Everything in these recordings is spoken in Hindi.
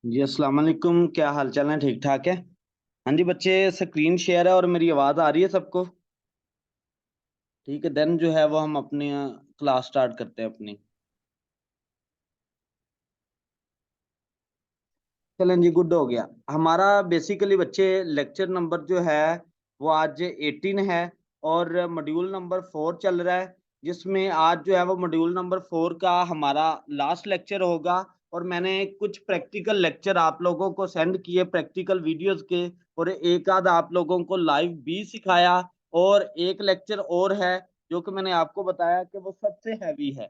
जी अस्सलाम वालेकुम। क्या हाल चाल है? ठीक ठाक है। हाँ जी बच्चे, स्क्रीन शेयर है और मेरी आवाज़ आ रही है सबको? ठीक है, देन जो है वो हम अपनी क्लास स्टार्ट करते हैं अपनी। चलें जी, गुड हो गया हमारा। बेसिकली बच्चे, लेक्चर नंबर जो है वो आज 18 है और मॉड्यूल नंबर 4 चल रहा है, जिसमें आज जो है वो मॉड्यूल नंबर 4 का हमारा लास्ट लेक्चर होगा। और मैंने कुछ प्रैक्टिकल लेक्चर आप लोगों को सेंड किए, प्रैक्टिकल वीडियोस के, और एक आध आप लोगों को लाइव भी सिखाया। और एक लेक्चर और है जो कि मैंने आपको बताया कि वो सबसे हैवी है।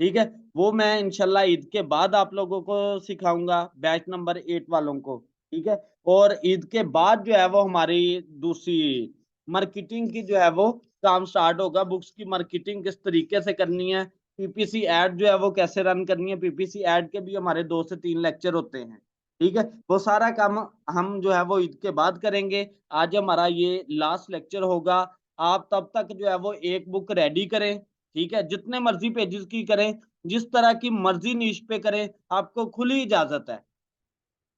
ठीक है, वो मैं इंशाल्लाह ईद के बाद आप लोगों को सिखाऊंगा, बैच नंबर 8 वालों को। ठीक है, और ईद के बाद जो है वो हमारी दूसरी मार्केटिंग की जो है वो काम स्टार्ट होगा। बुक्स की मार्केटिंग किस तरीके से करनी है, पीपीसी एड जो है वो कैसे रन करनी है, पीपीसी एड के भी हमारे 2 से 3 लेक्चर होते हैं। ठीक है, वो सारा काम हम जो है वो ईद के बाद करेंगे। आज हमारा ये लास्ट लेक्चर होगा। आप तब तक जो है वो एक बुक रेडी करें। ठीक है, जितने मर्जी पेजेस की करें, जिस तरह की मर्जी नीश पे करें, आपको खुली इजाजत है।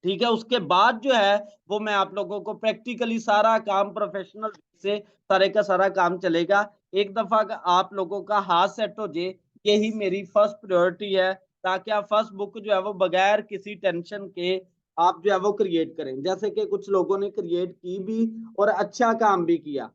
ठीक है, उसके बाद जो है वो मैं आप लोगों को प्रैक्टिकली सारा काम प्रोफेशनल से सारे का सारा काम चलेगा। एक दफा का आप लोगों का हाथ सेट हो जाए, यही मेरी फर्स्ट प्रायोरिटी है, ताकि आप फर्स्ट बुक जो है वो बगैर किसी टेंशन के आप जो है वो क्रिएट करें, जैसे कि कुछ लोगों ने क्रिएट की भी और अच्छा काम भी किया।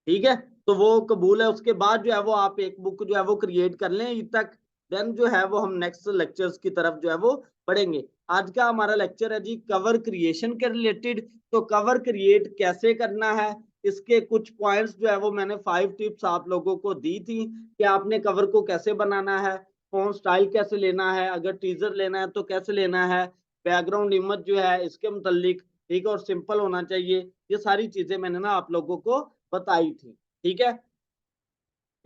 ठीक है, तो वो कबूल है। उसके बाद जो है वो आप एक बुक जो है वो क्रिएट कर लें ईद तक। देन जो है वो हम नेक्स्ट लेक्चर्स की तरफ जो है वो बढ़ेंगे। आज का हमारा लेक्चर है जी कवर क्रिएशन के रिलेटेड। तो कवर क्रिएट कैसे करना है, इसके कुछ पॉइंट्स जो है वो मैंने 5 टिप्स आप लोगों को दी थी कि आपने कवर को कैसे बनाना है, फॉन्ट स्टाइल कैसे लेना है, अगर टीजर लेना है तो कैसे लेना है, बैकग्राउंड इमेज जो है इसके मुतालिक। ठीक है, और सिंपल होना चाहिए। ये सारी चीजें मैंने ना आप लोगों को बताई थी। ठीक है,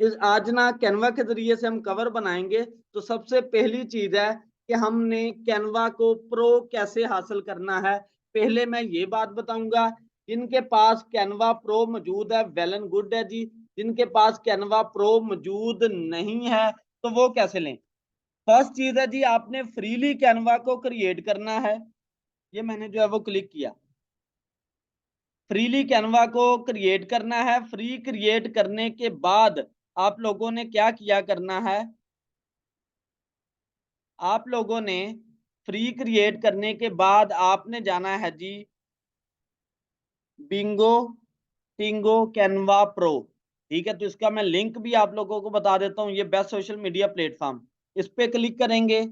इस आज ना कैनवा के जरिए से हम कवर बनाएंगे। तो सबसे पहली चीज है कि हमने कैनवा को प्रो कैसे हासिल करना है। पहले मैं ये बात बताऊंगा, जिनके पास कैनवा प्रो मौजूद है वेल एंड गुड है जी। जिनके पास कैनवा प्रो मौजूद नहीं है तो वो कैसे लें। फर्स्ट चीज है जी, आपने फ्रीली कैनवा को क्रिएट करना है। ये मैंने जो है वो क्लिक किया, फ्रीली कैनवा को क्रिएट करना है। फ्री क्रिएट करने के बाद आप लोगों ने क्या किया करना है, आप लोगों ने फ्री क्रिएट करने के बाद आपने जाना है जी बिंगो टिंगो कैनवा प्रो। ठीक है, तो इसका मैं लिंक भी आप लोगों को बता देता हूँ। ये बेस्ट सोशल मीडिया प्लेटफॉर्म, इस पे क्लिक करेंगे।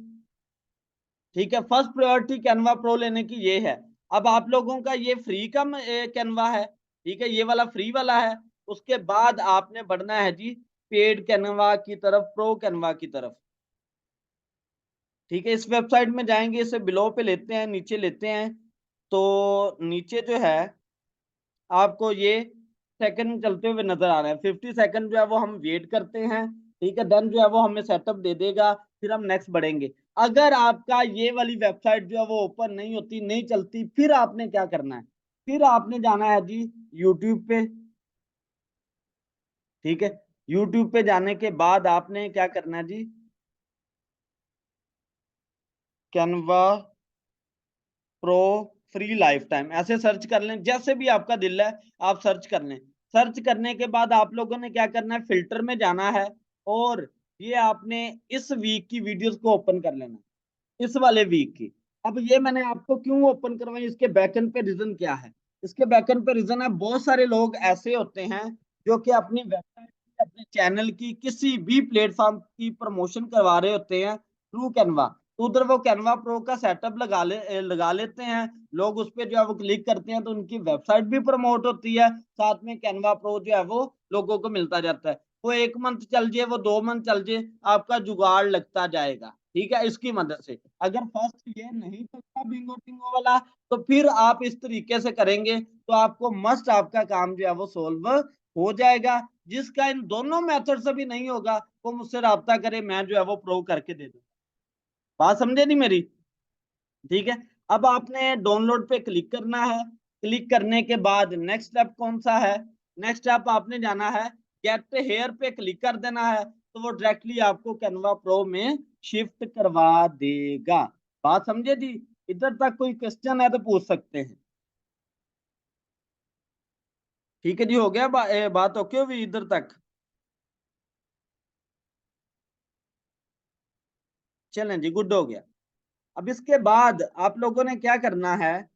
ठीक है, फर्स्ट प्रायोरिटी कैनवा प्रो लेने की ये है। अब आप लोगों का ये फ्री का कैनवा है। ठीक है, ये वाला फ्री वाला है। उसके बाद आपने बढ़ना है जी पेड कैनवा की तरफ, प्रो कैनवा की तरफ। ठीक है, इस वेबसाइट में जाएंगे, इसे बिलो पे लेते हैं, नीचे लेते हैं। तो नीचे जो है आपको ये सेकंड चलते हुए नजर आ रहे हैं। 50 सेकंड जो है वो हम वेट करते हैं। ठीक है, देन जो है वो हमें सेटअप दे देगा, फिर हम नेक्स्ट बढ़ेंगे। अगर आपका ये वाली वेबसाइट जो है वो ओपन नहीं होती, नहीं चलती, फिर आपने क्या करना है, फिर आपने जाना है जी यूट्यूब पे। ठीक है, यूट्यूब पे जाने के बाद आपने क्या करना है जी, Canva pro free lifetime ऐसे सर्च कर लें, जैसे भी आपका दिल है आप सर्च कर लें। सर्च करने के बाद आप लोगों ने क्या करना है, फिल्टर में जाना है और ये आपने इस वीक की वीडियोस को ओपन कर लेना है, इस वाले वीक की। अब ये मैंने आपको क्यों ओपन करवाई, इसके बैकएंड पे रीजन क्या है। इसके बैकएंड पे रीजन है, बहुत सारे लोग ऐसे होते हैं जो कि अपनी वेबसाइट, अपने चैनल की, किसी भी प्लेटफॉर्म की प्रमोशन करवा रहे होते हैं थ्रू कैनवा। तो उधर वो कैनवा प्रो का सेटअप लगा लेते हैं। लोग उस पर जो है वो क्लिक करते हैं तो उनकी वेबसाइट भी प्रमोट होती है, साथ में कैनवा प्रो जो है वो लोगों को मिलता जाता है। वो 1 मंथ चल जाए, वो 2 मंथ चल जाए, आपका जुगाड़ लगता जाएगा। ठीक है, इसकी मदद से अगर फर्स्ट ये नहीं चलता बिंगो टिंगो वाला, तो फिर आप इस तरीके से करेंगे तो आपको मस्ट आपका काम जो है वो सोल्व हो जाएगा। जिसका इन दोनों मेथड से भी नहीं होगा वो मुझसे राब्ता करे, मैं जो है वो प्रो करके दे दूँ। बात समझे नहीं मेरी? ठीक है, अब आपने डाउनलोड पे क्लिक करना है। क्लिक करने के बाद नेक्स्ट स्टेप कौन सा है, नेक्स्ट स्टेप आपने जाना है गेट हेयर पे क्लिक कर देना है, तो वो डायरेक्टली आपको कैनवा प्रो में शिफ्ट करवा देगा। बात समझे जी? इधर तक कोई क्वेश्चन है तो पूछ सकते हैं। ठीक है जी, हो गया बात ओके हुई इधर तक। चलें जी, गुड हो गया। अब इसके बाद आप लोगों ने क्या करना है,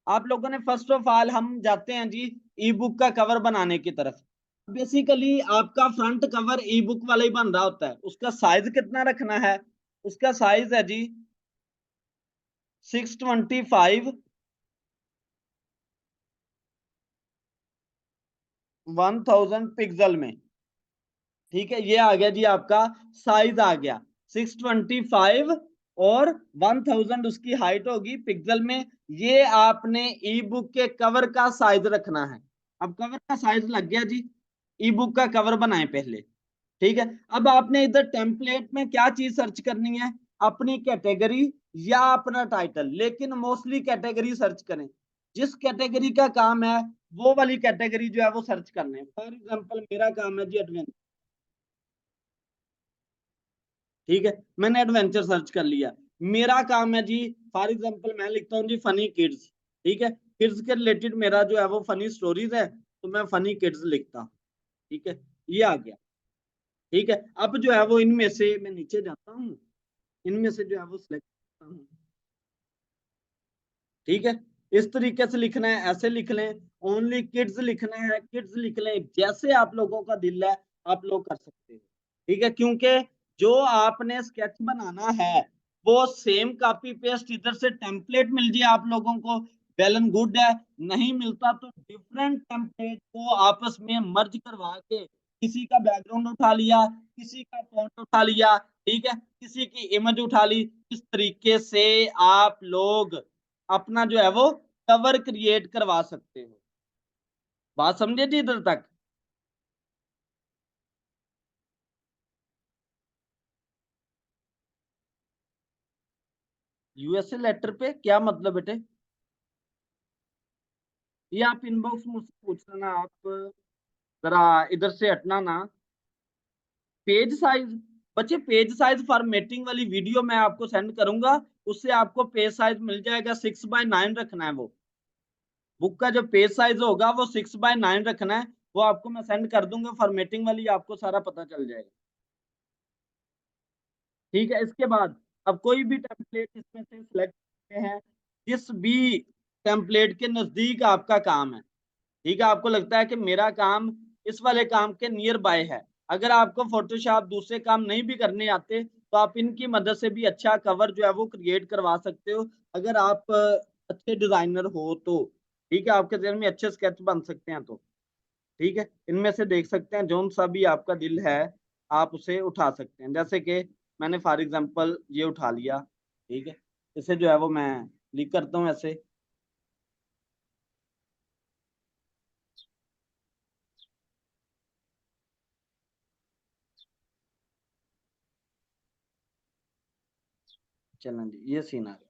आप लोगों ने फर्स्ट ऑफ ऑल हम जाते हैं जी ई बुक का कवर बनाने की तरफ। बेसिकली आपका फ्रंट कवर ई बुक वाला ही बन रहा होता है। उसका साइज कितना रखना है, उसका साइज है जी 625 1000 पिक्सल में। ठीक है, ये आ गया जी आपका साइज आ गया 625 और 1000 उसकी हाइट होगी पिक्सल में। ये आपने ई बुक के कवर का साइज रखना है। अब कवर का साइज लग गया जी, ई बुक का कवर बनाए पहले। ठीक है, अब आपने इधर टेम्पलेट में क्या चीज सर्च करनी है, अपनी कैटेगरी या अपना टाइटल, लेकिन मोस्टली कैटेगरी सर्च करें। जिस कैटेगरी का काम है वो वाली कैटेगरी जो है वो सर्च करना है। फॉर एग्जांपल मेरा काम है जी एडवेंचर। ठीक है, मैंने एडवेंचर सर्च कर लिया। मेरा काम है जी, फॉर एग्जांपल मैं लिखता हूँ जी फनी किड्स। ठीक है, किड्स के रिलेटेड मेरा जो है वो फनी स्टोरीज है, तो मैं फनी किड्स लिखता हूँ। ठीक है, ये आ गया। ठीक है, अब जो है वो इनमें से मैं नीचे जाता हूँ, इनमें से जो है वो सिलेक्ट करता हूँ। ठीक है, इस तरीके से लिखना है, ऐसे लिख लें। ओनली किड्स लिखना है, किड्स लिख लें, जैसे आप लोगों का दिल है आप लोग कर सकते हैं। ठीक है, क्योंकि जो आपने स्केच बनाना है वो सेम कॉपी पेस्ट इधर से टेम्पलेट मिल जाए आप लोगों को, वेल एंड गुड है। नहीं मिलता तो डिफरेंट टेम्पलेट को आपस में मर्ज करवा के किसी का बैकग्राउंड उठा लिया, किसी का फॉन्ट उठा लिया, ठीक है, किसी की इमेज उठा ली। इस तरीके से आप लोग अपना जो है वो कवर क्रिएट करवा सकते हो। बात समझे जी इधर तक? यूएसए लेटर पे क्या मतलब बेटे? ये आप इनबॉक्स मुझसे पूछ लेना। आप जरा इधर से हटना ना। पेज साइज, बच्चे पेज साइज फॉर्मेटिंग वाली वीडियो मैं आपको सेंड करूंगा, उससे आपको पेज साइज मिल जाएगा। 6x9 रखना है वो। बुक का जो पेज साइज होगा वो 6x9 रखना है। वो आपको मैं सेंड कर दूंगा, फॉर्मेटिंग वाली आपको सारा पता चल जाएगा। ठीक है, इसके बाद अब कोई भी टेम्पलेट इसमें से सिलेक्ट करते हैं, जिस भी टेम्पलेट के नजदीक आपका काम है। ठीक है, आपको लगता है कि मेरा काम इस वाले काम के नियर बाय है। अगर आपको फोटोशॉप दूसरे काम नहीं भी करने आते तो आप इनकी मदद से भी अच्छा कवर जो है वो क्रिएट करवा सकते हो, अगर आप अच्छे डिजाइनर हो तो। ठीक है, आपके जहन में अच्छे स्केच बन सकते हैं तो। ठीक है, इनमें से देख सकते हैं जोन सा भी आपका दिल है आप उसे उठा सकते हैं। जैसे कि मैंने फॉर एग्जांपल ये उठा लिया। ठीक है, इसे जो है वो मैं क्लिक करता हूँ ऐसे। चलें जी, ये सीन आ गया।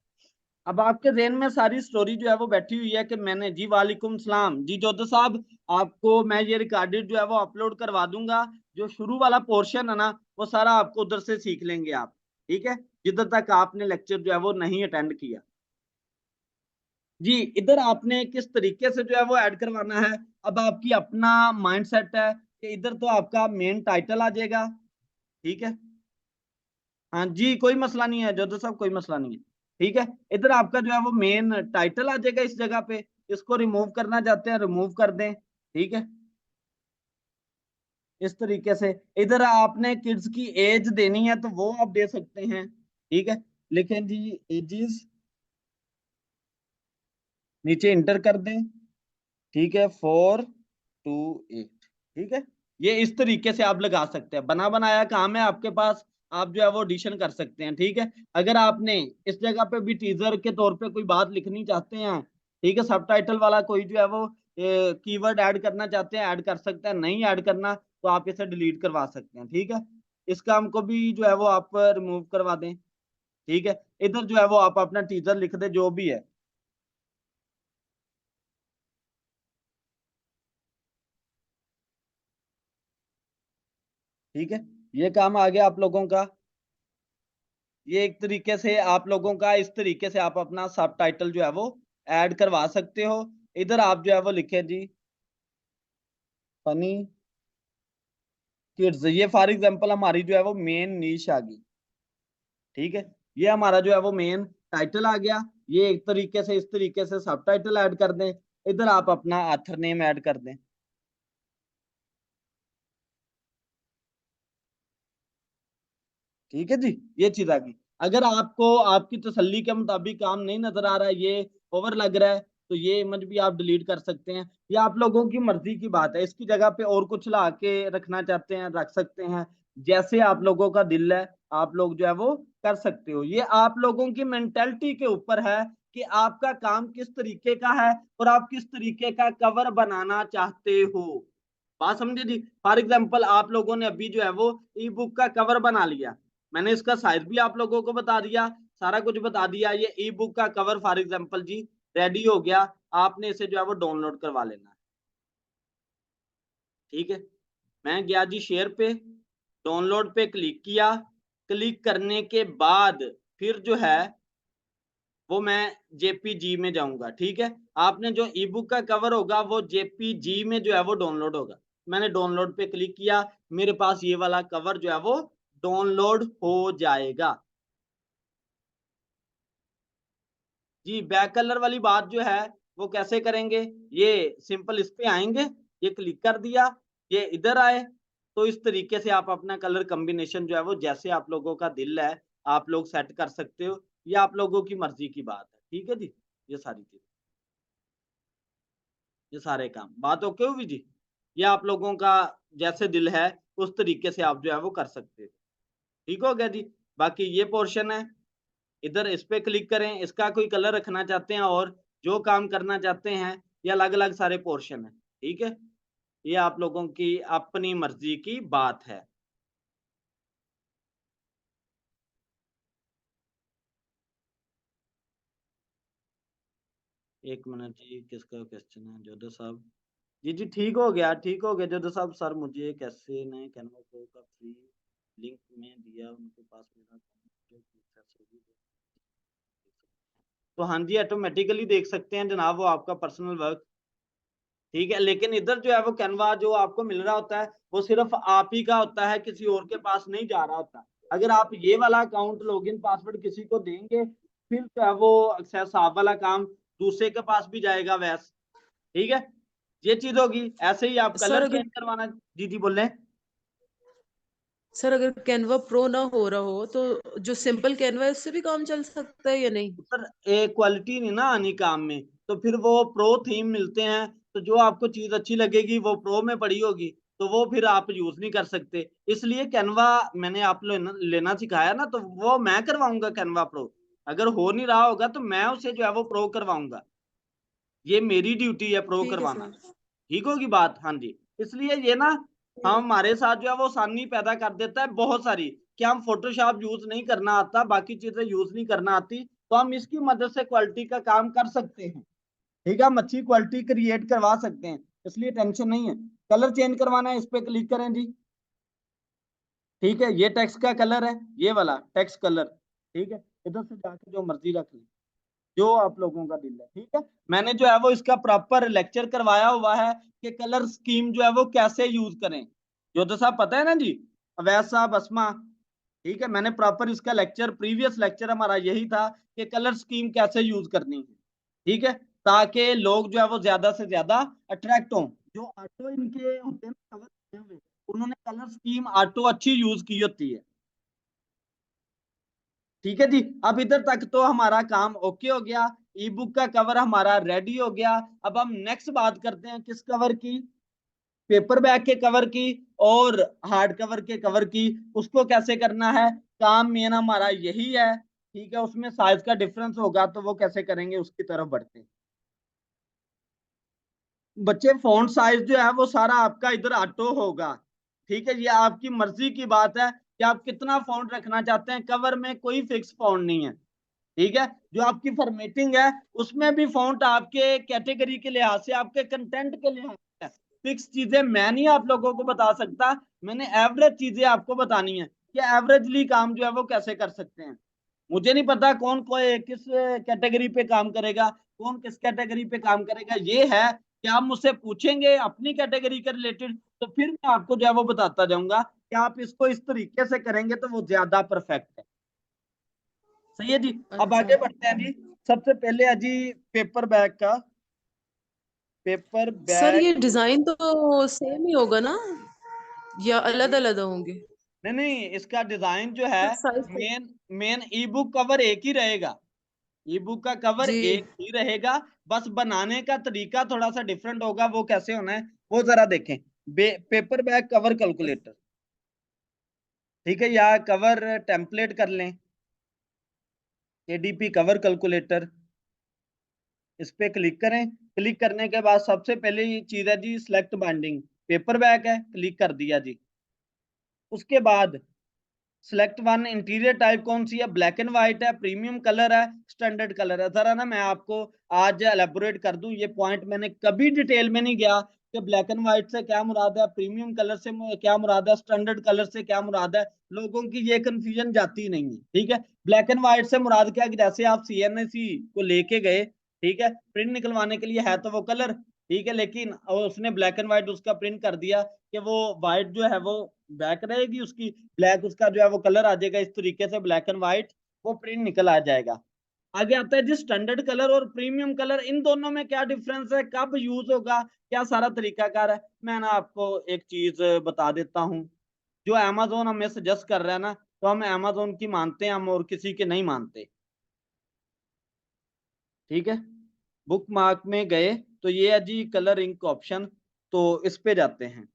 अब आपके जेहन में सारी स्टोरी जो है वो बैठी हुई है कि मैंने जी वालेकुम सलाम जी जोधा साहब, आपको मैं ये रिकॉर्डेड जो है वो अपलोड करवा दूंगा। जो शुरू वाला पोर्शन है ना वो सारा आपको उधर से सीख लेंगे आप। ठीक है, जिधर तक आपने लेक्चर जो है वो नहीं अटेंड किया। जी, इधर आपने किस तरीके से जो है वो ऐड करवाना है, अब आपकी अपना माइंड सेट है कि इधर तो आपका मेन टाइटल आ जाएगा। ठीक है, हाँ जी, कोई मसला नहीं है जोधो साहब, कोई मसला नहीं है। ठीक है, इधर आपका जो है वो मेन टाइटल आ जाएगा इस जगह पे। इसको रिमूव करना चाहते हैं रिमूव कर दें। ठीक है, इस तरीके से इधर आपने किड्स की एज देनी है तो वो आप दे सकते हैं। ठीक है, लिखें जी एजेस, नीचे इंटर कर दें। ठीक है, 4 to 8। ठीक है, ये इस तरीके से आप लगा सकते हैं, बना बनाया काम है आपके पास। आप जो है वो एडिशन कर सकते हैं। ठीक है, अगर आपने इस जगह पे भी टीजर के तौर पे कोई बात लिखनी चाहते हैं, ठीक है, सबटाइटल वाला कोई जो है वो कीवर्ड ऐड करना चाहते हैं ऐड कर सकते हैं, नहीं ऐड करना तो आप इसे डिलीट करवा सकते हैं। ठीक है, इस काम को भी जो है वो आप रिमूव करवा दें। ठीक है, इधर जो है वो आप अपना टीजर लिख दे जो भी है। ठीक है, ये काम आ गया आप लोगों का। ये एक तरीके से आप लोगों का, इस तरीके से आप अपना सब टाइटल जो है वो ऐड करवा सकते हो। इधर आप जो है वो लिखे जी फनी किड्स, ये फॉर एग्जांपल हमारी जो है वो मेन नीश आ गई। ठीक है, ये हमारा जो है वो मेन टाइटल आ गया। ये एक तरीके से, इस तरीके से सब टाइटल ऐड कर दें। इधर आप अपना ऑथर नेम ऐड कर दें। ठीक है जी, ये चीज आ गई। अगर आपको आपकी तसल्ली के मुताबिक काम नहीं नजर आ रहा है, ये ओवर लग रहा है, तो ये इमेज भी आप डिलीट कर सकते हैं। या आप लोगों की मर्जी की बात है, इसकी जगह पे और कुछ ला के रखना चाहते हैं रख सकते हैं। जैसे आप लोगों का दिल है, आप लोग जो है वो कर सकते हो। ये आप लोगों की मेंटेलिटी के ऊपर है कि आपका काम किस तरीके का है और आप किस तरीके का कवर बनाना चाहते हो। बात समझे जी। फॉर एग्जाम्पल आप लोगों ने अभी जो है वो ई बुक का कवर बना लिया, मैंने इसका साइज भी आप लोगों को बता दिया, सारा कुछ बता दिया। ये ई बुक का कवर फॉर एग्जाम्पल जी रेडी हो गया। आपने इसे जो है वो डाउनलोड करवा लेना है। ठीक है, मैं गया जी शेयर पे, डाउनलोड पे क्लिक किया। क्लिक करने के बाद फिर जो है वो मैं जेपीजी में जाऊंगा। ठीक है, आपने जो ई बुक का कवर होगा वो जेपीजी में जो है वो डाउनलोड होगा। मैंने डाउनलोड पे क्लिक किया, मेरे पास ये वाला कवर जो है वो डाउनलोड हो जाएगा। जी, बैक कलर वाली बात जो है वो कैसे करेंगे, ये सिंपल इस पे आएंगे, ये क्लिक कर दिया, ये इधर आए, तो इस तरीके से आप अपना कलर कॉम्बिनेशन जो है वो जैसे आप लोगों का दिल है आप लोग सेट कर सकते हो। ये आप लोगों की मर्जी की बात है। ठीक है जी, ये सारी चीज, ये सारे काम बात ओके हुई जी। ये आप लोगों का जैसे दिल है उस तरीके से आप जो है वो कर सकते हो। ठीक हो गया जी। बाकी ये पोर्शन है, इधर इस पे क्लिक करें, इसका कोई कलर रखना चाहते हैं और जो काम करना चाहते हैं, ये अलग अलग सारे पोर्शन है। ठीक है, ये आप लोगों की अपनी मर्जी की बात है। एक मिनट जी, किसका क्वेश्चन है जोधा साहब? जी जी, ठीक हो गया, ठीक हो गया जोधा साहब। सर मुझे कैसे नए कैनवा प्रो का फ्री लिंक में दिया, उनके पास मेरा जो access होगी तो हाँ जी ऑटोमेटिकली देख सकते हैं जनाब, वो आपका पर्सनल वर्क। ठीक है, लेकिन इधर जो है वो कैनवा जो आपको मिल रहा होता है वो सिर्फ आप ही का होता है, किसी और के पास नहीं जा रहा होता। अगर आप ये वाला अकाउंट लॉगिन पासवर्ड किसी को देंगे, फिर जो है वो एक्सेस आप वाला काम दूसरे के पास भी जाएगा वैस। ठीक है, ये चीज होगी। ऐसे ही आप सर कलर अगर चेंज करवाना, जी जी बोल रहे हैं। सर अगर कैनवा प्रो ना हो रहा हो तो जो सिंपल कैनवा है उससे भी काम चल सकता है या नहीं? सर एक क्वालिटी नहीं ना आनी काम में, तो फिर वो प्रो थीम मिलते हैं, तो जो आपको चीज अच्छी लगेगी वो प्रो में पड़ी होगी, तो वो फिर आप यूज नहीं कर सकते। इसलिए कैनवा मैंने आप लेना सिखाया ना, तो वो मैं करवाऊंगा कैनवा प्रो। अगर हो नहीं रहा होगा तो मैं उसे जो है वो प्रो करवाऊंगा। ये मेरी ड्यूटी है प्रो ठीक है करवाना। सर। ठीक होगी बात, हाँ जी। इसलिए ये ना हमारे साथ जो है वो आसानी पैदा कर देता है बहुत सारी, कि हम फोटोशॉप यूज नहीं करना आता, बाकी चीजें यूज नहीं करना आती, तो हम इसकी मदद से क्वालिटी का काम कर सकते हैं। ठीक है, हम अच्छी क्वालिटी क्रिएट करवा सकते हैं, इसलिए टेंशन नहीं है। कलर चेंज करवाना है, इस पे क्लिक करें जी। ठीक है, ये टेक्स्ट का कलर है, ये वाला टेक्स्ट कलर। ठीक है, इधर से जाके जो मर्जी रख लें, जो आप लोगों का दिल है। ठीक है, मैंने जो है वो इसका प्रॉपर लेक्चर करवाया हुआ है कि कलर स्कीम जो है वो कैसे यूज करें। योधा साहब पता है ना जी, अवैध साहब, अस्मा। ठीक है, मैंने प्रॉपर इसका लेक्चर, प्रीवियस लेक्चर हमारा यही था कि कलर स्कीम कैसे यूज करनी है। ठीक है, ताकि लोग जो है वो ज्यादा से ज्यादा अट्रैक्ट हों। जो ऑटो इनके होते हैं ना कवर किए हुए, उन्होंने कलर स्कीम ऑटो अच्छी यूज की होती है। ठीक है जी, अब इधर तक तो हमारा काम ओके हो गया। ई बुक का कवर हमारा रेडी हो गया। अब हम नेक्स्ट बात करते हैं किस कवर की, पेपर बैग के कवर की और हार्ड कवर के कवर की। उसको कैसे करना है, काम मेन हमारा यही है। ठीक है, उसमें साइज का डिफरेंस होगा, तो वो कैसे करेंगे उसकी तरफ बढ़ते हैं। बच्चे फॉन्ट साइज जो है वो सारा आपका इधर ऑटो होगा। ठीक है, ये आपकी मर्जी की बात है कि आप कितना फॉन्ट रखना चाहते हैं। कवर में कोई फिक्स फॉन्ट नहीं है। ठीक है, जो आपकी फॉर्मेटिंग है उसमें भी फॉन्ट आपके कैटेगरी के लिहाज से, आपके कंटेंट के लिहाज से फिक्स चीजें मैं नहीं आप लोगों को बता सकता। मैंने एवरेज चीजें आपको बतानी है कि एवरेजली काम जो है वो कैसे कर सकते हैं। मुझे नहीं पता कौन किस कैटेगरी पे काम करेगा, कौन किस कैटेगरी पे काम करेगा। ये है कि आप मुझसे पूछेंगे अपनी कैटेगरी के रिलेटेड, तो फिर मैं आपको जो है वो बताता जाऊंगा कि आप इसको इस तरीके से करेंगे तो वो ज्यादा परफेक्ट है। सही है जी। अब अच्छा आगे बढ़ते हैं जी। सबसे पहले है जी पेपर बैग का। Paper sir, bag. ये डिजाइन तो सेम ही होगा ना, या जी अलग जी। अलग होंगे? नहीं नहीं, इसका डिजाइन जो है, सिर्फ साइज का? मेन मेन ई बुक कवर एक ही रहेगा। ई बुक का कवर जी। एक ही रहेगा। बस बनाने का तरीका थोड़ा सा डिफरेंट होगा। वो कैसे होना है वो जरा देखें। पेपर बैग कवर कैलकुलेटर, ठीक है, या कवर टेम्पलेट कर लें, एडीपी कवर कैलकुलेटर। इस पे क्लिक करें। क्लिक करने के बाद सबसे पहली चीज है जी सिलेक्ट बाइंडिंग। पेपर बैग है, क्लिक कर दिया जी। उसके बाद सिलेक्ट वन, इंटीरियर टाइप कौन सी है, ब्लैक एंड व्हाइट है, प्रीमियम कलर है, स्टैंडर्ड कलर है। जरा ना मैं आपको आज एलेबोरेट कर दूं, ये पॉइंट मैंने कभी डिटेल में नहीं गया कि ब्लैक एंड व्हाइट से क्या मुराद है, प्रीमियम कलर से क्या मुराद है, स्टैंडर्ड कलर से क्या मुराद है। लोगों की ये कंफ्यूजन जाती नहीं है, ठीक है। ब्लैक एंड व्हाइट से मुराद क्या है कि जैसे आप सीएनसी को लेके गए, ठीक है, प्रिंट निकलवाने के लिए है तो वो कलर, ठीक है, लेकिन उसने ब्लैक एंड व्हाइट उसका प्रिंट कर दिया कि वो व्हाइट जो है वो बैक रहेगी उसकी, ब्लैक उसका जो है वो कलर आ जाएगा। इस तरीके से ब्लैक एंड व्हाइट वो प्रिंट निकल आ जाएगा। आगे आता है जी स्टैंडर्ड कलर और प्रीमियम कलर, इन दोनों में क्या डिफरेंस है, कब यूज होगा, क्या सारा तरीकाकार है। मैं ना आपको एक चीज बता देता हूँ। जो अमेजोन हमें सजेस्ट कर रहा है ना, तो हम अमेजोन की मानते हैं, हम और किसी के नहीं मानते, ठीक है। बुक मार्क में गए तो ये है जी कलर इंक ऑप्शन, तो इस पे जाते हैं,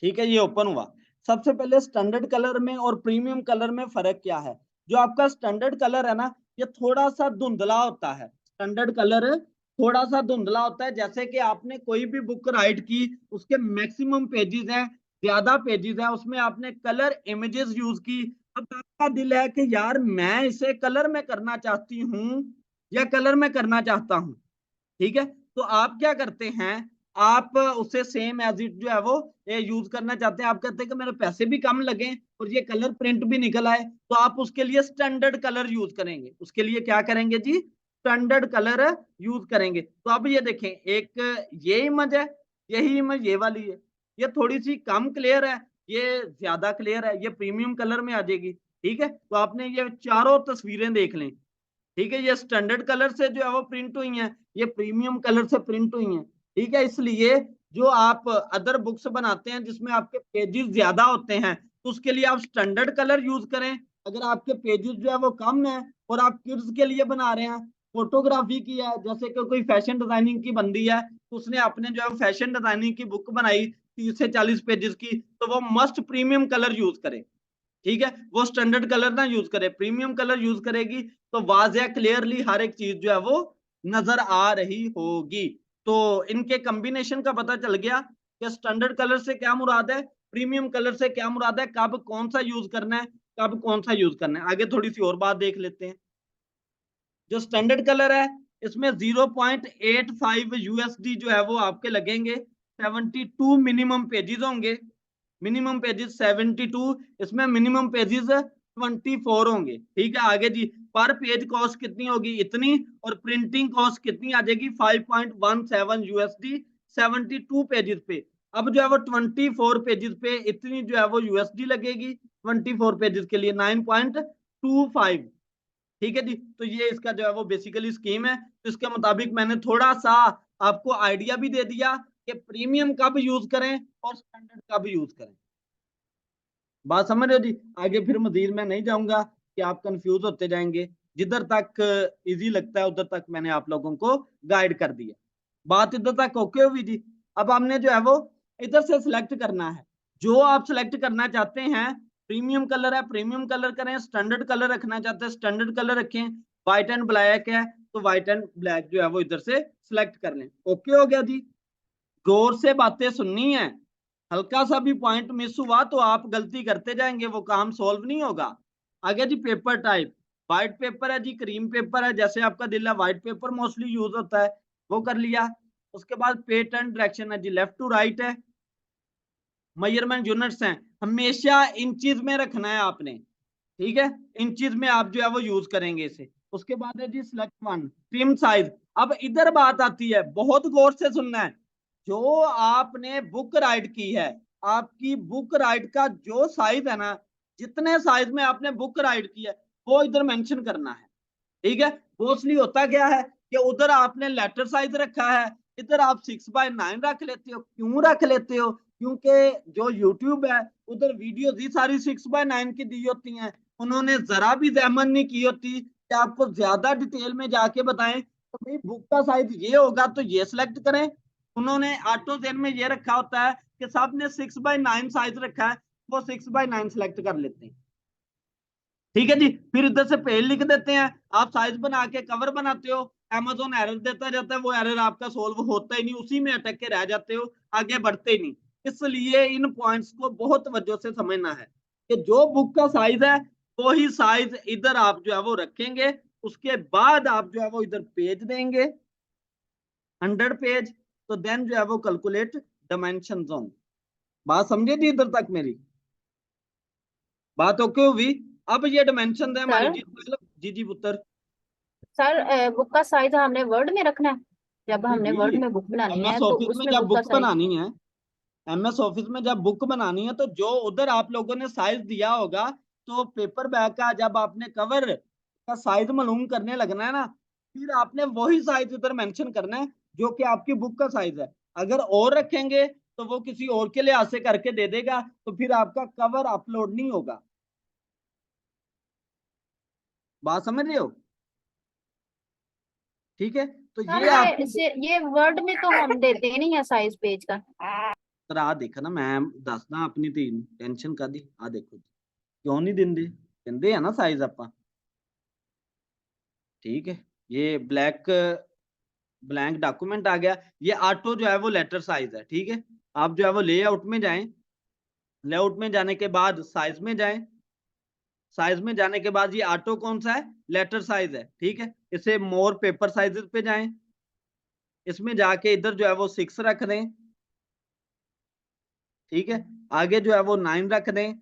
ठीक है, ये ओपन हुआ। सबसे पहले स्टैंडर्ड कलर में और प्रीमियम कलर में फर्क क्या है। जो आपका स्टैंडर्ड कलर है ना, ये थोड़ा सा धुंधला होता है। स्टैंडर्ड कलर थोड़ा सा धुंधला होता है। जैसे कि आपने कोई भी बुक राइट की, उसके मैक्सिमम पेजेस हैं, ज्यादा पेजेस हैं, उसमें आपने कलर इमेजेस यूज की। अब आपका दिल है कि यार मैं इसे कलर में करना चाहती हूँ या कलर में करना चाहता हूँ, ठीक है। तो आप क्या करते हैं, आप उसे सेम एज इट जो है वो यूज करना चाहते हैं। आप कहते हैं कि मेरे पैसे भी कम लगे और ये कलर प्रिंट भी निकल आए, तो आप उसके लिए स्टैंडर्ड कलर यूज करेंगे। उसके लिए क्या करेंगे जी, स्टैंडर्ड कलर यूज करेंगे। तो अब ये देखें, एक ये इमेज है, यही इमेज ये वाली है, ये थोड़ी सी कम क्लियर है, ये ज्यादा क्लियर है, ये प्रीमियम कलर में आ जाएगी, ठीक है। तो आपने ये चारों तस्वीरें देख लें, ठीक है, ये स्टैंडर्ड कलर से जो है वो प्रिंट हुई हैं, ये प्रीमियम कलर से प्रिंट हुई हैं, ठीक है। इसलिए जो आप अदर बुक्स बनाते हैं जिसमें आपके पेजेस ज्यादा होते हैं, तो उसके लिए आप स्टैंडर्ड कलर यूज करें। अगर आपके पेजेस जो है वो कम है और आप किड्स के लिए बना रहे हैं, फोटोग्राफी की है, जैसे कि कोई फैशन डिजाइनिंग की बंदी है, तो उसने अपने जो है फैशन डिजाइनिंग की बुक बनाई 30 से 40 पेजेस की, तो वो मस्ट प्रीमियम कलर यूज करे, ठीक है। वो स्टैंडर्ड कलर ना यूज करे, प्रीमियम कलर यूज करेगी, तो वाजिया क्लियरली हर एक चीज जो है वो नजर आ रही होगी। तो इनके कॉम्बिनेशन का पता चल गया कि स्टैंडर्ड कलर से क्या मुराद है, प्रीमियम कलर से क्या मुराद है, कब कौन सा यूज करना है, कब कौन सा यूज करना है। आगे थोड़ी सी और बात देख लेते हैं। जो स्टैंडर्ड कलर है, इसमें 0.85 यूएसडी जो है वो आपके लगेंगे। 72 मिनिमम पेजेस होंगे, मिनिमम पेजेस 72, इसमें मिनिमम पेजेस 24 होंगे, ठीक है। आगे जी, पर पेज कॉस्ट कितनी होगी, इतनी, और प्रिंटिंग कॉस्ट कितनी आ जाएगी, 5.17 यूएसडी 72 पेजेस पे। अब जो है वो 24 पेजेस पे इतनी जो है वो यूएसडी लगेगी, 24 पेजेस के लिए 9.25, ठीक है जी। तो ये इसका जो है वो बेसिकली स्कीम है। तो इसके मुताबिक मैंने थोड़ा सा आपको आइडिया भी दे दिया कि प्रीमियम कब यूज करें और स्टैंडर्ड कब यूज करें। बात समझ रहे हो जी। आगे फिर मजीद मैं नहीं जाऊंगा कि आप कंफ्यूज होते जाएंगे। जिधर तक इजी लगता है उधर तक मैंने आप लोगों को गाइड कर दिया। बात इधर तक ओके हुई जी। अब हमने जो है वो इधर से सिलेक्ट करना है, जो आप सिलेक्ट करना चाहते हैं। प्रीमियम कलर है, प्रीमियम कलर करें, स्टैंडर्ड कलर रखना चाहते हैं, स्टैंडर्ड कलर रखें, व्हाइट एंड ब्लैक है तो व्हाइट एंड ब्लैक जो है वो इधर से सिलेक्ट कर लें। ओके हो गया जी। गौर से बातें सुननी है, हल्का सा भी पॉइंट मिस हुआ तो आप गलती करते जाएंगे, वो काम सॉल्व नहीं होगा। आगे जी पेपर टाइप, व्हाइट पेपर है जी, क्रीम पेपर है, जैसे आपका दिल है, व्हाइट पेपर मोस्टली यूज होता है, वो कर लिया। उसके बाद पेट एंड डायरेक्शन है जी, लेफ्ट टू राइट है। मेजरमेंट यूनिट्स हैं हमेशा इंचेस में रखना है आपने, ठीक है, इंचेस में आप जो है वो यूज करेंगे इसे। उसके बाद है जी सिलेक्ट वन, ट्रिम साइज। अब इधर बात आती है, बहुत गौर से सुनना है। जो आपने बुक राइट की है, आपकी बुक राइट का जो साइज है ना, जितने साइज में आपने बुक राइट की है वो इधर मेंशन करना है, ठीक है। मोस्टली होता क्या है कि उधर आपने लेटर साइज रखा है, इधर आप 6x9 रख लेते हो। क्यों रख लेते हो? क्योंकि जो यूट्यूब है उधर वीडियो ही सारी 6x9 की दी होती हैं। उन्होंने जरा भी जहमत नहीं की होती कि आपको ज्यादा डिटेल में जाके बताएं तो भाई बुक का साइज ये होगा तो ये सिलेक्ट करें। उन्होंने ऑटो जेन में ये रखा होता है कि सबने 6x9 साइज रखा है, वो 6x9 सिलेक्ट कर लेते हैं, ठीक है जी। फिर इधर से पेज लिख देते हैं, आप साइज बना के कवर बनाते हो, Amazon एरर देता जाता है, वो एरर आपका सोल्व होता ही नहीं, उसी में अटक के रह जाते हो, आगे बढ़ते ही नहीं। इसलिए इन पॉइंट्स को बहुत वजह से समझना है कि जो बुक का साइज है वो ही साइज इधर आप जो है वो रखेंगे। उसके बाद आप जो है वो इधर पेज देंगे 100 पेज, तो देन जो है वो कैलकुलेट डायमेंशन जोन। बात समझे जी इधर तक मेरी बात ओके हुई? अब ये डायमेंशन है हमारी सर जी, मतलब जी जी पुत्र। सर बुक का साइज हमने वर्ड में रखना है? जब जी हमने वर्ड जी, में बुक बनानी एमएस है तो ऑफिस में उसमें जब बुक का बुक साइज। बनानी है, एमएस ऑफिस में जब बुक बनानी है तो जो उधर आप लोगों ने साइज दिया होगा, तो पेपर बैग का जब आपने कवर का साइज मालूम करने लगना है ना, फिर आपने वही साइज उधर मेंशन करना है जो कि आपकी बुक का साइज है। अगर और रखेंगे तो वो किसी और के लिहाज से करके दे देगा, तो फिर आपका कवर अपलोड नहीं होगा। बात समझ रहे हो? ठीक है, तो सर ये आपकी ये वर्ड में तो हम देते नहीं है साइज पेज का। तर आ देखा ना, मैं दसदा अपनी धी टेंशन कादी आ देखो क्यों नहीं ਦਿੰਦੇ ਕਹਿੰਦੇ ਆ ना साइज ਆਪਾਂ, ठीक है। ये ब्लैंक डॉक्यूमेंट आ गया, ये ऑटो जो है वो लेटर साइज है, ठीक है। आप जो है वो लेआउट में जाएं, लेआउट में जाने के बाद साइज में जाएं, साइज में जाने के बाद ये ऑटो कौन सा है? लेटर साइज है, ठीक है। इसे मोर पेपर साइजेस पे जाएं, इसमें जाके इधर जो है वो 6 रख दें, ठीक है। आगे जो है वो 9 रख दें,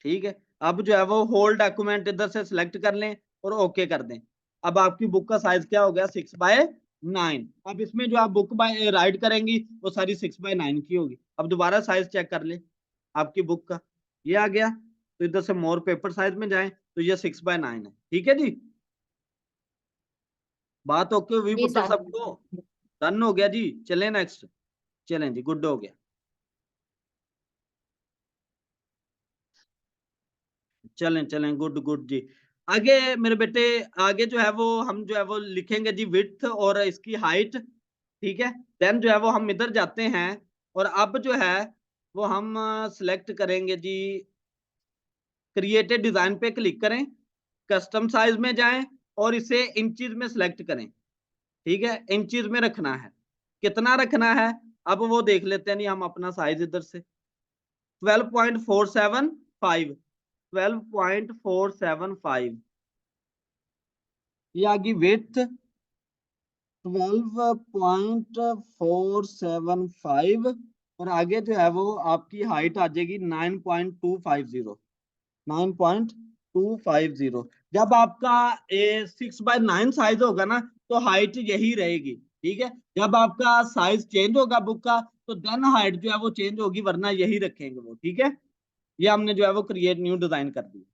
ठीक है। अब जो है वो होल डॉक्यूमेंट इधर से सिलेक्ट कर लें और ओके कर दें। अब आपकी बुक का साइज क्या हो गया? 6x9। अब इसमें जो आप बुक बाय राइट करेंगी वो सारी 6x9 की होगी। अब दोबारा साइज चेक कर ले आपकी बुक का, ये आ गया, तो इधर से मोर पेपर साइज में जाएं तो ये 6x9 है, ठीक है जी। बात ओके हुई जी पुत्र सर। सबको? डन हो गया जी, चलें नेक्स्ट। चलें जी, गुड हो गया। चलें चलें, गुड गुड जी। आगे मेरे बेटे, आगे जो है वो हम जो है वो लिखेंगे जी विड्थ और इसकी हाइट, ठीक है। देन जो है वो हम इधर जाते हैं और अब जो है वो हम सिलेक्ट करेंगे जी, क्रिएटेड डिजाइन पे क्लिक करें, कस्टम साइज में जाएं और इसे इंचेस में सिलेक्ट करें, ठीक है। इंचेस में रखना है, कितना रखना है अब वो देख लेते हैं। नहीं, हम अपना साइज इधर से 12.475, 12.475, ये आ गई विड्थ 12.475, और आगे जो है वो आपकी हाइट आ जाएगी 9.250, 9.250। जब आपका 6x9 साइज होगा ना तो हाइट यही रहेगी, ठीक है। जब आपका साइज चेंज होगा बुक का तो देन हाइट जो है वो चेंज होगी, वरना यही रखेंगे वो, ठीक है। ये हमने जो है वो क्रिएट न्यू डिजाइन कर दी।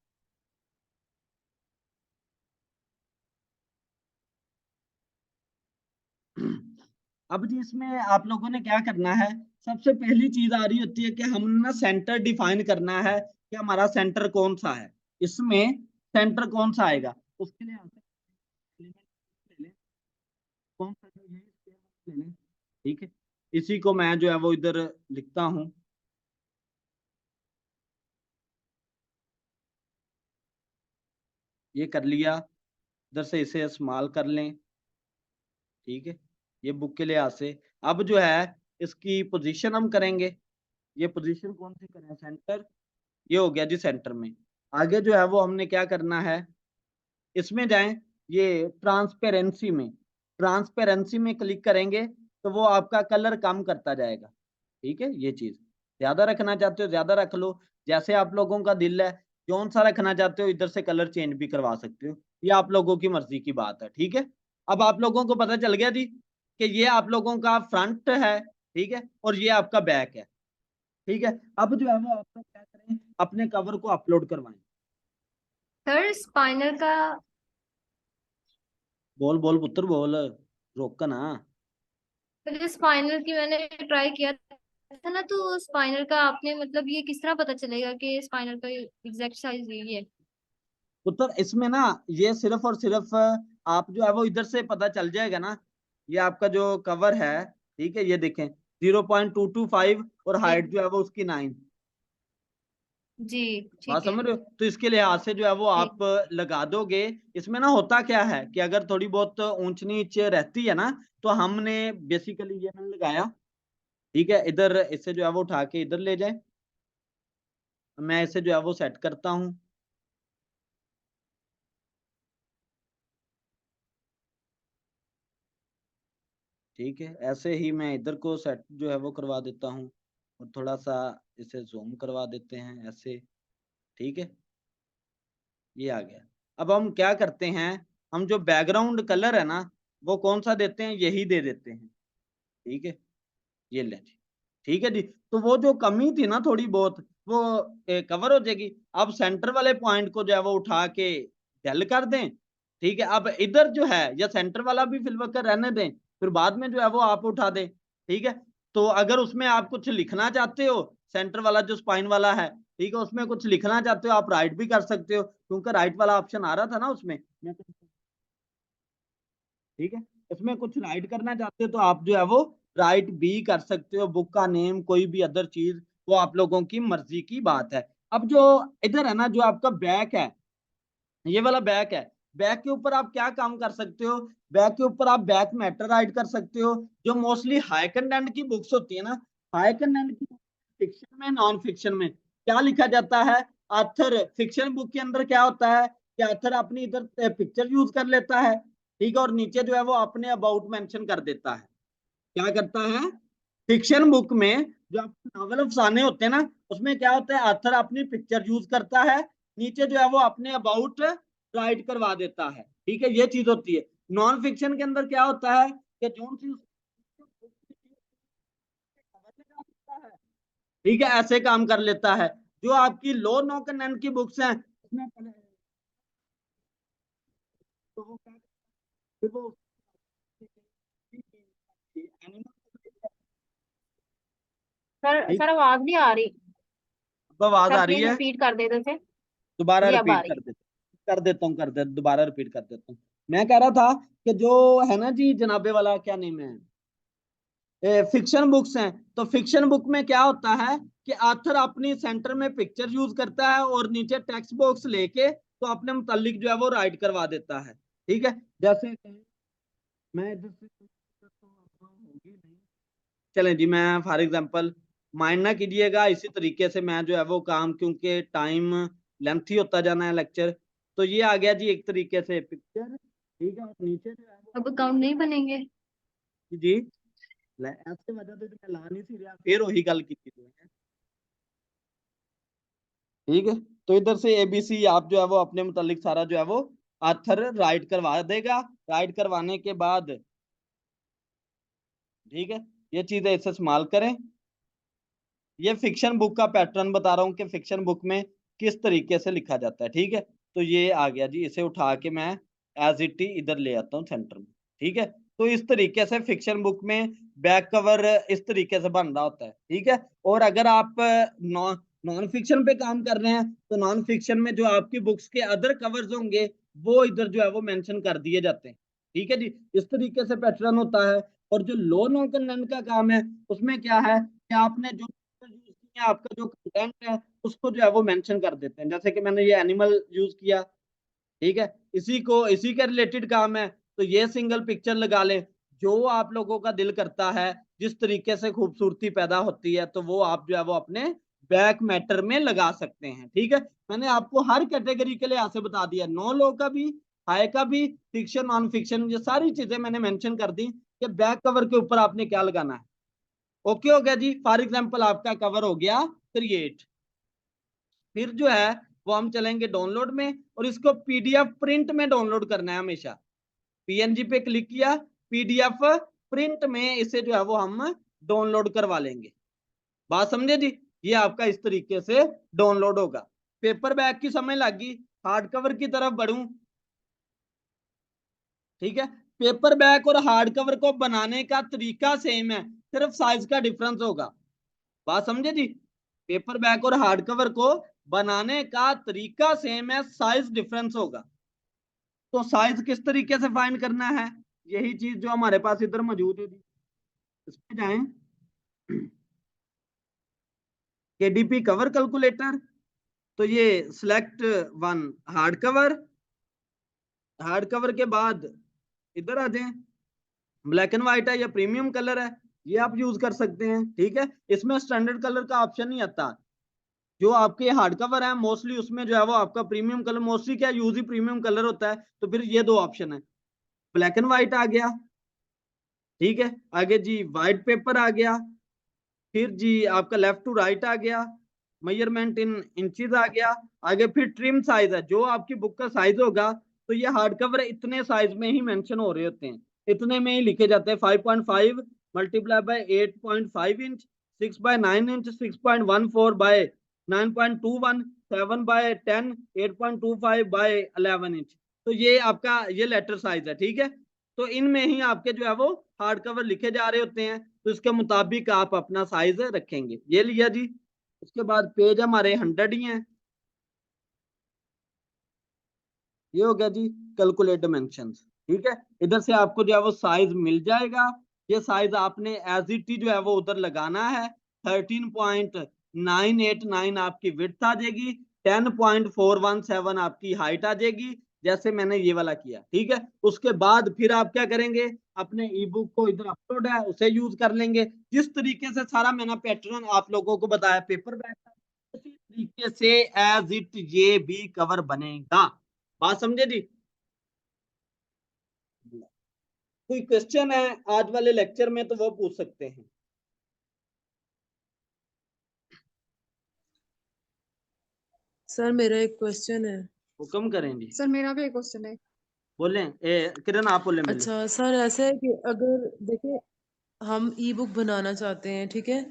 अब जी इसमें आप लोगों ने क्या करना है, सबसे पहली चीज आ रही होती है कि हम ना सेंटर डिफाइन करना है कि हमारा सेंटर कौन सा है, इसमें सेंटर कौन सा आएगा। उसके लिए एलिमेंट ले लें, कौन सा जो है ले लें, ठीक है। इसी को मैं जो है वो इधर लिखता हूँ, ये कर लिया, इधर से इसे इस्तेमाल कर लें, ठीक है। ये बुक के लिहाज से अब जो है इसकी पोजीशन हम करेंगे, ये पोजीशन कौन सी करें? सेंटर, ये हो गया जी सेंटर में। आगे जो है वो हमने क्या करना है, इसमें जाएं, ये ट्रांसपेरेंसी में, ट्रांसपेरेंसी में क्लिक करेंगे तो वो आपका कलर कम करता जाएगा, ठीक है। ये चीज ज्यादा रखना चाहते हो ज्यादा रख लो, जैसे आप लोगों का दिल है। कौन सा रखना चाहते हो इधर से कलर चेंज भी करवा सकते हो, ये आप लोगों की मर्जी की बात है, ठीक है। अब आप लोगों को पता चल गया जी कि ये आप लोगों का फ्रंट है, ठीक है, और ये आपका बैक है, ठीक है। अब जो है वो आप लोग क्या करें, अपने कवर को अपलोड करवाएं। सर स्पाइनल का बोल बोल पुत्र बोल, रोक ना। तो जो स्पाइनल की मैंने ट्राई किया था ना, तो स्पाइनल का आपने मतलब ये किस तरह पता चलेगा कि स्पाइनल का एग्जैक्ट साइज यही है? पुत्र इसमें ना ये सिर्फ और सिर्फ आप जो है वो इधर से पता चल जाएगा ना, ये आपका जो कवर है, ठीक है, ये देखें 0.225 और जी हाइट जो है वो उसकी 9। जी बात ठीक है। समझ रहे हो, तो इसके लिहाज से जो है वो जी आप लगा दोगे। इसमें ना होता क्या है कि अगर थोड़ी बहुत ऊंच नीच रहती है ना, तो हमने बेसिकली ये मैंने लगाया, ठीक है, इधर इससे जो है वो उठा के इधर ले जाए, मैं इसे जो है वो सेट करता हूँ, ठीक है। ऐसे ही मैं इधर को सेट जो है वो करवा देता हूँ, और थोड़ा सा इसे जूम करवा देते हैं ऐसे, ठीक है, ये आ गया। अब हम क्या करते हैं, हम जो बैकग्राउंड कलर है ना वो कौन सा देते हैं, यही दे देते हैं, ठीक है, ये ले जी, ठीक है जी। तो वो जो कमी थी ना थोड़ी बहुत, वो कवर हो जाएगी। अब सेंटर वाले पॉइंट को जो है वो उठा के डेल कर दें, ठीक है। अब इधर जो है या सेंटर वाला भी फिल कर रहने दें, फिर बाद में जो है वो आप उठा दें, ठीक है। तो अगर उसमें आप कुछ लिखना चाहते हो, सेंटर वाला जो स्पाइन वाला है, ठीक है, उसमें कुछ लिखना चाहते हो आप राइट भी कर सकते हो, क्योंकि राइट वाला ऑप्शन आ रहा था ना उसमें, ठीक है। इसमें कुछ राइट करना चाहते हो तो आप जो है वो राइट भी कर सकते हो, बुक का नेम कोई भी अदर चीज, वो आप लोगों की मर्जी की बात है। अब जो इधर है ना जो आपका बैक है, ये वाला बैक है, बैक के ऊपर आप क्या काम कर सकते हो, बैक के ऊपर आप बैक मैटर राइट कर सकते हो। जो मोस्टली हाई कंटेंट की बुक्स होती है ना, हाई कंटेंट की फिक्शन में नॉन फिक्शन में क्या लिखा जाता है, आथर फिक्शन बुक के अंदर क्या होता है कि आथर अपनी इधर पिक्चर यूज कर लेता है, ठीक है, और नीचे जो है वो अपने अबाउट मेंशन कर देता है। क्या करता है फिक्शन बुक में, जो आपके नॉवल अफसाने होते हैं ना, उसमें क्या होता है आथर अपनी पिक्चर यूज करता है, नीचे जो है वो अपने अबाउट राइट करवा देता है, ठीक है, ये चीज होती है। नॉन फिक्शन के अंदर क्या होता है कि जो चीज, ठीक है, ऐसे काम कर लेता है। जो आपकी लो नो कंटेंट की बुक्स हैं उसमें तो वो क्या, फिर वो ठीक, सर आवाज नहीं आ रही। अब आवाज सर आ रही प्लीज है, रिपीट कर देते थे। दोबारा जी अब आ रिपीट रही कर है। देता, कर देता हूँ, कर दे दोबारा रिपीट कर देता हूँ। मैं कह रहा था कि जो है ना जी जनाबे वाला क्या नेम है, फिक्शन बुक्स हैं, तो फिक्शन बुक में क्या होता है कि आथर अपनी सेंटर में पिक्चर यूज करता है और नीचे टेक्स्ट बॉक्स लेके तो अपने मुतालिक जो है वो राइट करवा देता है, ठीक है। जैसे मैं इधर से होगी नहीं, चलें जी, मैं फॉर एग्जांपल माइंड ना कीजिएगा, इसी तरीके से मैं जो है वो काम, क्योंकि टाइम लेंथी होता जाना है लेक्चर, तो ये आ गया जी एक तरीके से पिक्चर, ठीक है, और नीचे जो है वो अब अकाउंट नहीं बनेंगे? जी ऐसे वजह तो मैं ला नहीं सी रहा, फिर वही गल की ठीक है। तो इधर से एबीसी आप जो है वो अपने मुतालिक सारा जो है वो आथर राइट करवा देगा, राइट करवाने के बाद, ठीक है, ये चीजें इसे इस्तेमाल करें। ये फिक्शन बुक का पैटर्न बता रहा हूँ कि फिक्शन बुक में किस तरीके से लिखा जाता है, ठीक है। तो ये आ गया जी, इसे उठा के मैं एज इट इधर ले आता हूँ सेंटर में, ठीक है। तो इस तरीके से फिक्शन बुक में बैक कवर इस तरीके से बन रहा होता है, ठीक है। और अगर आप नॉन नॉन फिक्शन पे काम कर रहे हैं तो नॉन फिक्शन में जो आपकी बुक्स के अदर कवर्स होंगे वो इधर जो है वो मेंशन कर दिए जाते हैं, ठीक है जी। इस तरीके से पैटर्न होता है। और जो लो नॉन कंटेंट का काम है उसमें क्या है कि आपने जो यूज किया, आपका जो कंटेंट है उसको जो है वो मेंशन कर देते हैं, जैसे कि मैंने ये एनिमल यूज किया, ठीक है, इसी को इसी के रिलेटेड काम है, तो ये सिंगल पिक्चर लगा ले। जो आप लोगों का दिल करता है, जिस तरीके से खूबसूरती पैदा होती है, तो वो आप जो है वो अपने बैक मैटर में लगा सकते हैं, ठीक है। मैंने आपको हर कैटेगरी के लिए यहाँ से बता दिया, नो लो का भी, हाई का भी, फिक्शन नॉन फिक्शन, ये सारी चीजें मैंने मेंशन कर दी कि बैक कवर के ऊपर आपने क्या लगाना है। ओके हो गया जी। फॉर एग्जाम्पल आपका कवर हो गया क्रिएट। फिर जो है वो हम चलेंगे डाउनलोड में, और इसको पीडीएफ प्रिंट में डाउनलोड करना है हमेशा। पीएनजी पे क्लिक किया, पीडीएफ प्रिंट में इसे जो है वो हम डाउनलोड करवा लेंगे। बात समझे जी? ये आपका इस तरीके से डाउनलोड होगा। पेपर बैग की समझ लग गई, हार्ड कवर की तरफ बढ़ूं। ठीक है, पेपर बैग और हार्ड कवर को बनाने का तरीका सेम है, सिर्फ साइज का डिफरेंस होगा। बात समझे जी? पेपर बैग और हार्ड कवर को बनाने का तरीका सेम है, साइज डिफरेंस होगा। तो साइज किस तरीके से फाइंड करना है, यही चीज जो हमारे पास इधर मौजूद है जी। इस पे जाएं, केडीपी कवर कैलकुलेटर। तो ये select one hard cover, hard cover के बाद इधर आ जाएं, ब्लैक एंड व्हाइट है या प्रीमियम कलर है, ये आप यूज कर सकते हैं। ठीक है, इसमें स्टैंडर्ड कलर का ऑप्शन नहीं आता। जो आपके हार्ड कवर है मोस्टली उसमें जो है वो आपका प्रीमियम कलर, मोस्टली क्या यूज ही प्रीमियम कलर होता है। तो फिर ये दो ऑप्शन है, ब्लैक एंड व्हाइट आ गया। ठीक है, आगे जी व्हाइट पेपर आ गया। फिर जी आपका लेफ्ट टू राइट आ गया, मेजरमेंट इन इंचेस आ गया। आगे फिर ट्रिम साइज है, जो आपकी बुक का साइज होगा। तो ये हार्ड कवर इतने साइज में ही मेंशन हो रहे होते हैं, इतने में ही लिखे जाते हैं। 5.5 multiply by 8.5 inch, 6/9 inch, 6.14 by 9.21, 7/10, 8.25 by 11 inch. तो ये आपका ये लेटर साइज है। ठीक है, तो इनमें ही आपके जो है वो हार्ड कवर लिखे जा रहे होते हैं, तो इसके मुताबिक आप अपना साइज रखेंगे। ये लिया जी। उसके बाद पेज हमारे 100 ही हैं। ये हो गया जी कैलकुलेट डायमेंशंस। ठीक है, इधर से आपको जो है वो साइज मिल जाएगा। ये साइज आपने एज इट ही जो है वो उधर लगाना है। 13.989 आपकी विड्थ आ जाएगी, 10.417 आपकी हाइट आ जाएगी, जैसे मैंने ये वाला किया। ठीक है, उसके बाद फिर आप क्या करेंगे, अपने ई बुक को इधर अपलोड है उसे यूज कर लेंगे। जिस तरीके से सारा मैंने पैटर्न आप लोगों को बताया पेपर बैग का, उसी तरीके से एज इट ये भी कवर बनेगा। बात समझे जी? कोई क्वेश्चन है आज वाले लेक्चर में तो वो पूछ सकते हैं। सर मेरा एक क्वेश्चन है। हुक्म करें जी। सर मेरा भी एक क्वेश्चन है। बोलें, किरण आप बोलें पहले। अच्छा सर, ऐसा है कि अगर देखिए हम ई बुक बनाना चाहते हैं, ठीक है,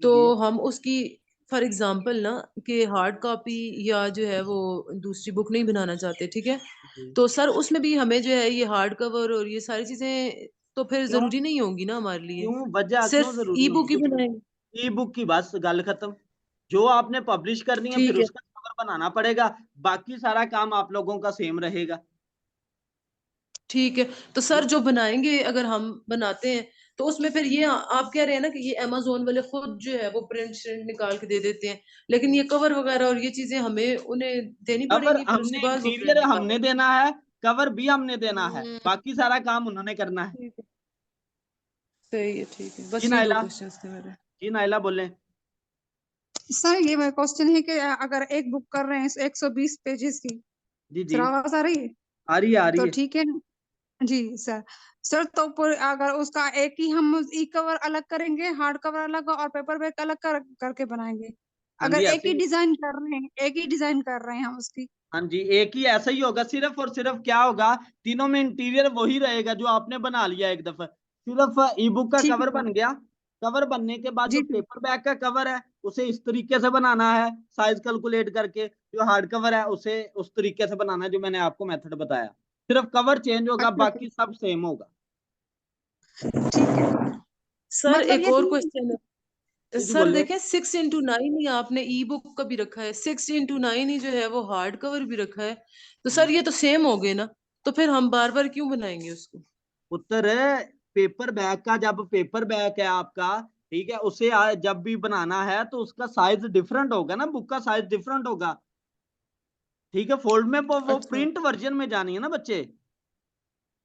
तो जी हम उसकी फॉर एग्जांपल ना कि हार्ड कॉपी या जो है वो दूसरी बुक नहीं बनाना चाहते, ठीक है, जी। तो सर उसमें भी हमें जो है ये हार्ड कवर और ये सारी चीजें तो फिर क्यों? जरूरी नहीं होंगी ना हमारे लिए, क्यों वजह क्यों सिर्फ जरूरी ई होगी? बुक ही कुछ बनाएंगे? ई बुक की बस गल खत्म। जो आपने पब्लिश करनी है फिर ठीक है, उसका कवर बनाना पड़ेगा, बाकी सारा काम आप लोगों का सेम रहेगा। ठीक है। तो सर जो बनाएंगे अगर हम बनाते हैं तो उसमें फिर ये आप कह रहे हैं ना कि ये अमेजोन वाले खुद जो है वो प्रिंट श्रिंट निकाल के दे देते हैं, लेकिन ये कवर वगैरह और ये चीजें हमें उन्हें देनी कवर पड़ेंगी, फिर उसके हमने, बाद वो इंटीरियर प्रिंट निकाल हमने देना है, कवर भी हमने देना है, हम्म, बाकी सारा काम उन्होंने करना है। ठीक है, सही है, ठीक है, जी बस ये दो नाइला, क्वेश्चंस थे मेरे। जी नाइला बोलें। सर ये मेरा क्वेश्चन है कि अगर एक बुक कर रहे हैं 120 पेजेस की। जी सर जी, आवाज आ रही है? आ रही है आ रही तो है। ठीक है ना जी सर। सर तो अगर उसका एक ही हम ई कवर अलग करेंगे, हार्ड कवर अलग और पेपर बैग अलग करके बनाएंगे। हाँ अगर जी एक ऐसे ही ही। डिजाइन कर रहे हैं, एक ही डिजाइन कर रहे हैं हम उसकी। हाँ जी, एक ही ऐसा ही होगा। सिर्फ और सिर्फ क्या होगा, तीनों में इंटीरियर वही रहेगा जो आपने बना लिया एक दफा। सिर्फ ई बुक का ठीक है कवर सर। बन गया। कवर बनने के बाद जो जी सर। पेपर बैग का कवर है उसे इस तरीके से बनाना है, साइज कैलकुलेट करके। जो हार्ड कवर है उसे उस तरीके से बनाना है जो मैंने आपको मेथड बताया। सिर्फ कवर चेंज होगा, अच्छा सर, बाकी सब सेम होगा। ठीक है। सर मतलब एक ये और तीन। क्वेश्चन है जी जी सर, बोले। देखें 6x9 ही आपने ई बुक का भी रखा है, 6x9 ही जो है वो हार्ड कवर भी रखा है, तो सर ये तो सेम हो गए ना, तो फिर हम बार बार क्यों बनाएंगे उसको? उत्तर पेपर बैग का, जब पेपर बैग है आपका, ठीक है, उसे जब भी बनाना है तो उसका साइज डिफरेंट होगा ना, बुक का साइज डिफरेंट होगा। ठीक है, फोल्ड में वो अच्छा, प्रिंट वर्जन में जानी है ना बच्चे,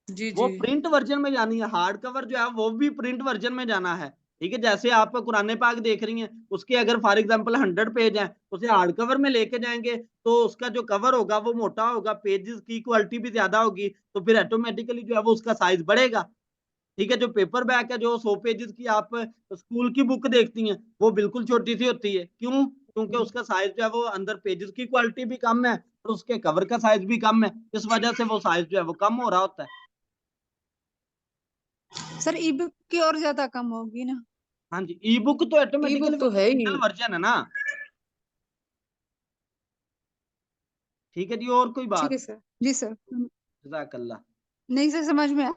जी वो जी, प्रिंट वर्जन में जानी है। हार्ड कवर जो है वो भी प्रिंट वर्जन में जाना है। ठीक है, जैसे आप कुरान पाक देख रही हैं, उसके अगर फॉर एग्जांपल 100 पेज हैं, उसे हार्ड कवर में लेके जाएंगे तो उसका जो कवर होगा वो मोटा होगा, पेजेस की क्वालिटी भी ज्यादा होगी, तो फिर ऑटोमेटिकली जो है वो उसका साइज बढ़ेगा। ठीक है। जो पेपर बैक है, जो 100 पेजेस की आप स्कूल की बुक देखती हैं, वो बिल्कुल छोटी सी होती है। क्यों? क्योंकि उसका साइज जो है वो अंदर पेजेस की क्वालिटी भी कम है और उसके कवर का साइज भी कम है, इस वजह से वो साइज जो है वो कम हो रहा होता है। सर ई बुक की और ज्यादा कम होगी ना? हाँ जी, ई बुक तो ई ऑटोमेटिकली बुक तो है ही। वर्जन है ना। ठीक है जी, और कोई ठीक है बात? सर। जी सर। जज़ाकल्लाह। नहीं सर, समझ में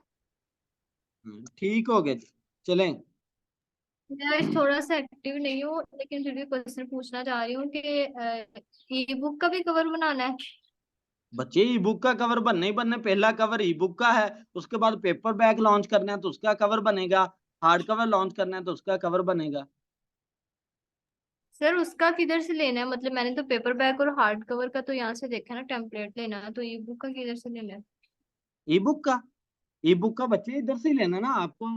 ठीक हो गया जी, चलें। मैं आज थोड़ा सा एक्टिव नहीं हूँ, लेकिन फिर भी क्वेश्चन पूछना चाह रही हूँ कि ई बुक का भी कवर बनाना है? बच्चे ई बुक का कवर बनना ही बनना है। पहला कवर ई बुक का है, उसके बाद पेपर बैक लॉन्च करना है तो उसका कवर बनेगा, हार्ड कवर लॉन्च करना है तो उसका कवर बनेगा। सर उसका किधर से लेना है? मतलब मैंने तो पेपर बैक और हार्ड कवर का तो यहाँ से देखा ना, टेम्पलेट लेना है, तो ई बुक का किधर से लेना है? ई बुक का बच्चे इधर से ही लेना ना आपको।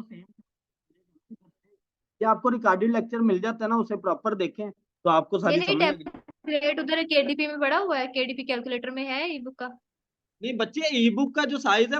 या आपको रिकॉर्डेड लेक्चर मिल जाता है ना, उसे प्रॉपर देखें तो आपको नहीं सारी नहीं, समझ लगे। टेम्पलेट उधर केडीपी में पड़ा हुआ है, केडीपी कैलकुलेटर में है ई बुक का। नहीं बच्चे, ई बुक का जो साइज है